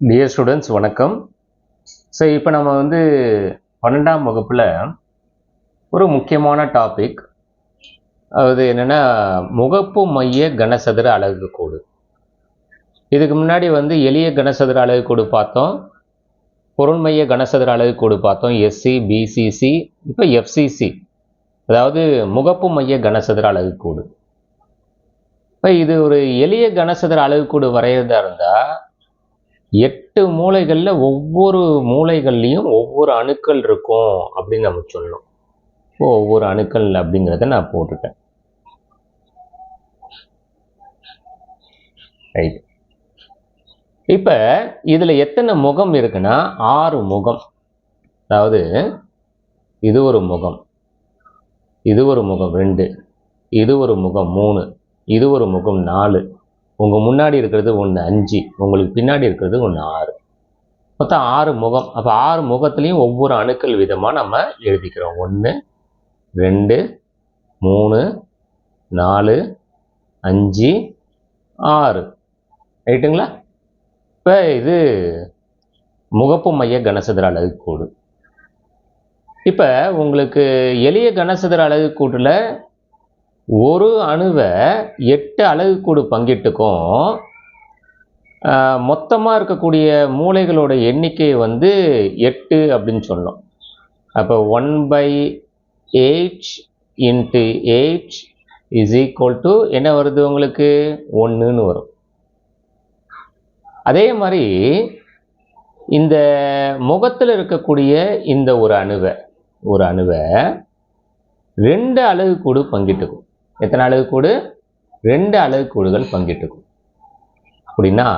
Dear students வணக்கம். So இப்போ நம்ம 12ஆம் வகுப்பில் ஒரு முக்கியமான டாபிக், அது என்னென்னா முகப்பு மைய கனசதுர அலகுக்கூடு. இதுக்கு முன்னாடி எளிய கனசதுர அலகுக்கூடு பார்த்தோம், பொருள் மைய கனசதுர அலகுக்கூடு பார்த்தோம், எஸ்சி பிசிசி, இப்போ எஃப்சிசி, அதாவது முகப்பு மைய கனசதுர அலகுக்கூடு. இப்போ இது ஒரு எளிய கனசதுர அலகுக்கூடு வரைகிறதா இருந்தால் 8 மூலைகளில் ஒவ்வொரு மூலைகள்லையும் ஒவ்வொரு அணுக்கள் இருக்கும் அப்படின்னு நம்ம சொல்லணும். இப்போ ஒவ்வொரு அணுக்கள் அப்படிங்கிறத நான் போட்டுட்டேன். ரைட். இப்போ இதில் எத்தனை முகம் இருக்குன்னா 6 முகம். அதாவது இது ஒரு முகம், இது ஒரு முகம் 2, இது ஒரு முகம் 3, இது ஒரு முகம் 4, உங்கள் முன்னாடி இருக்கிறது 1 5, உங்களுக்கு பின்னாடி இருக்கிறது 1 6, மொத்தம் 6 முகம். அப்போ 6 முகத்துலேயும் ஒவ்வொரு அணுக்கள் விதமாக நம்ம எழுதிக்கிறோம். 1 2 3 4 5 6, ரைட்டுங்களா? இப்போ இது முகப்பு மைய கனசதுர அலகுக்கூடு. இப்போ உங்களுக்கு எளிய கனசதுர அலகுக்கூட்டில் ஒரு அணுவை 8 அலகுக்கூடு பங்கிட்டுக்கும். மொத்தமாக இருக்கக்கூடிய மூலைகளோட எண்ணிக்கை 8 அப்படின்னு சொல்லணும். அப்போ 1/8 × 8 இஸ் ஈக்குவல் டு என்ன வருது உங்களுக்கு? 1ன்னு வரும். அதே மாதிரி இந்த முகத்தில் இருக்கக்கூடிய இந்த ஒரு அணுவை 2 அலகுக்கூடு பங்கிட்டுக்கும். எத்தனை அலகுக்கூடு? 2 அலகுக்கூடுகள் பங்கிட்டுக்கும். அப்படின்னா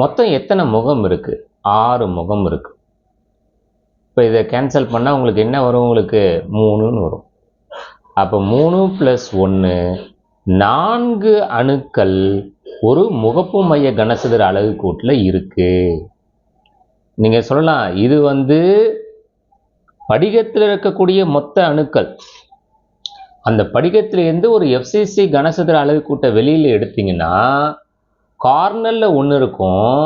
மொத்தம் எத்தனை முகம் இருக்குது? 6 முகம் இருக்குது. இப்போ இதை கேன்சல் பண்ணால் உங்களுக்கு என்ன வரும்? உங்களுக்கு 3ன்னு வரும். அப்போ 3 + 1 4 அணுக்கள் ஒரு முகப்பு மைய கனசதுர அலகுக்கூட்டில் இருக்குது. நீங்கள் சொல்லலாம், இது படிகத்தில் இருக்கக்கூடிய மொத்த அணுக்கள். அந்த படிகத்திலேருந்து ஒரு எஃப்சிசி கனசதுர அலகுக்கூட்டை வெளியில் எடுத்தீங்கன்னா கார்னரில் 1 இருக்கும்.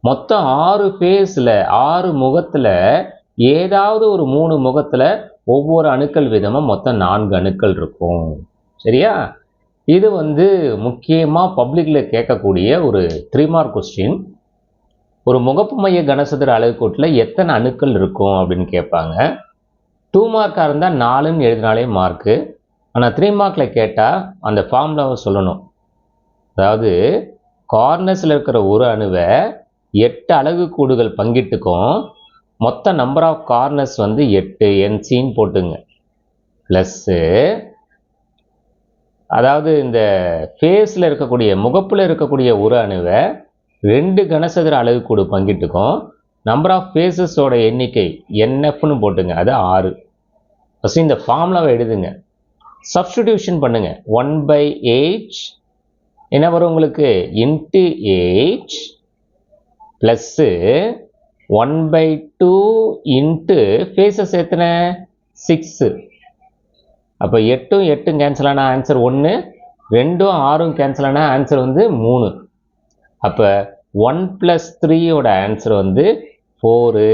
மொத்தம் 6 ஃபேஸில் 6 முகத்தில் ஏதாவது ஒரு 3 முகத்தில் ஒவ்வொரு அணுக்கள் விதமாக மொத்தம் 4 அணுக்கள் இருக்கும். சரியா? இது முக்கியமாக பப்ளிக்கில் கேட்கக்கூடிய ஒரு 3 மார்க் கொஸ்டின். ஒரு முகப்பு மைய கனசதுர அலகுக்கூட்டில் எத்தனை அணுக்கள் இருக்கும் அப்படின்னு கேட்பாங்க. 2 மார்க்காக இருந்தால் 4ன்னு எழுதினாலே மார்க்கு. ஆனால் 3 மார்க்கில் கேட்டால் அந்த ஃபார்முலாவை சொல்லணும். அதாவது கார்னர்ஸில் இருக்கிற ஒரு அணுவை 8 அலகுக்கூடுகள் பங்கிட்டுக்கும். மொத்த நம்பர் ஆஃப் கார்னர்ஸ் 8, என்சின்னு போட்டுங்க. ப்ளஸ்ஸு, அதாவது இந்த ஃபேஸில் இருக்கக்கூடிய முகப்பில் இருக்கக்கூடிய ஒரு அணுவை 2 கனசதுர அலகுக்கூடு பங்கிட்டுக்கும். நம்பர் ஆஃப் ஃபேஸஸோட எண்ணிக்கை NFன்னு போட்டுங்க, அது 6. ஃபஸ்ட்டு இந்த ஃபார்முலாவை எழுதுங்க, சப்ஸ்டிடியூஷன் பண்ணுங்க. 1/8 என்ன வரும் உங்களுக்கு? × 8 ப்ளஸ்ஸு 1/2 × ஃபேஸஸ் எத்தனை? 6. அப்போ 8ம் 8ம் கேன்சல் ஆனால் ஆன்சர் 1, 2ம் 6ம் கேன்சல் ஆனால் ஆன்சர் 3. அப்போ 1 + 3யோட ஆன்சர் 4.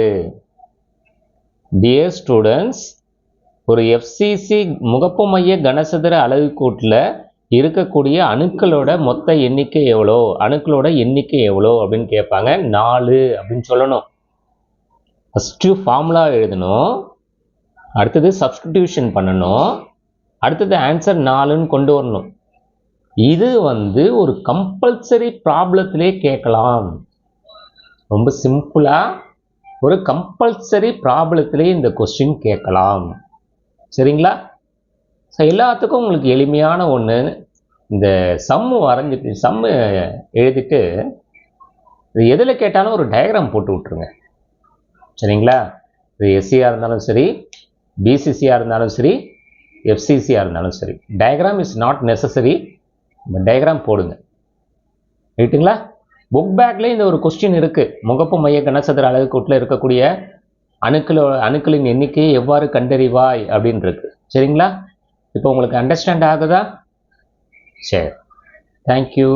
டியர் ஸ்டூடெண்ட்ஸ், ஒரு எஃப்சிசி முகப்பு மைய கனசதுர அலகுக்கூட்டில் இருக்கக்கூடிய அணுக்களோட மொத்த எண்ணிக்கை எவ்வளோ, அணுக்களோட எண்ணிக்கை எவ்வளோ அப்படின்னு கேட்பாங்க. 4 அப்படின்னு சொல்லணும். ஃபஸ்ட்டு ஃபார்முலா எழுதணும், அடுத்தது சப்ஸ்டிடியூஷன் பண்ணணும், அடுத்தது ஆன்சர் 4ன்னு கொண்டு வரணும். இது ஒரு கம்பல்சரி ப்ராப்ளத்திலே கேட்கலாம். ரொம்ப சிம்பிளாக ஒரு கம்பல்சரி ப்ராப்ளத்திலே இந்த கொஸ்டின் கேட்கலாம். சரிங்களா? ஸோ எல்லாத்துக்கும் உங்களுக்கு எளிமையான ஒன்று, இந்த சம்மு எழுதிட்டு இது எதில் கேட்டாலும் ஒரு டயக்ராம் போட்டு விட்ருங்க. சரிங்களா? இது எஸ்சியாக இருந்தாலும் சரி, பிசிசியாக இருந்தாலும் சரி, எஃப்சிசியாக இருந்தாலும் சரி, diagram is not necessary, diagram போடுங்க. ரைட்டுங்களா? புக் பேக்லேயே இந்த ஒரு கொஸ்டின் இருக்குது. முகப்பு மைய கனசதுர அலகுக்கூட்டில் இருக்கக்கூடிய அணுக்களின் எண்ணிக்கையை எவ்வாறு கண்டறிவாய் அப்படின்னு இருக்கு. சரிங்களா? இப்போ உங்களுக்கு அண்டர்ஸ்டாண்ட் ஆகுதா? சரி, தேங்க்யூ.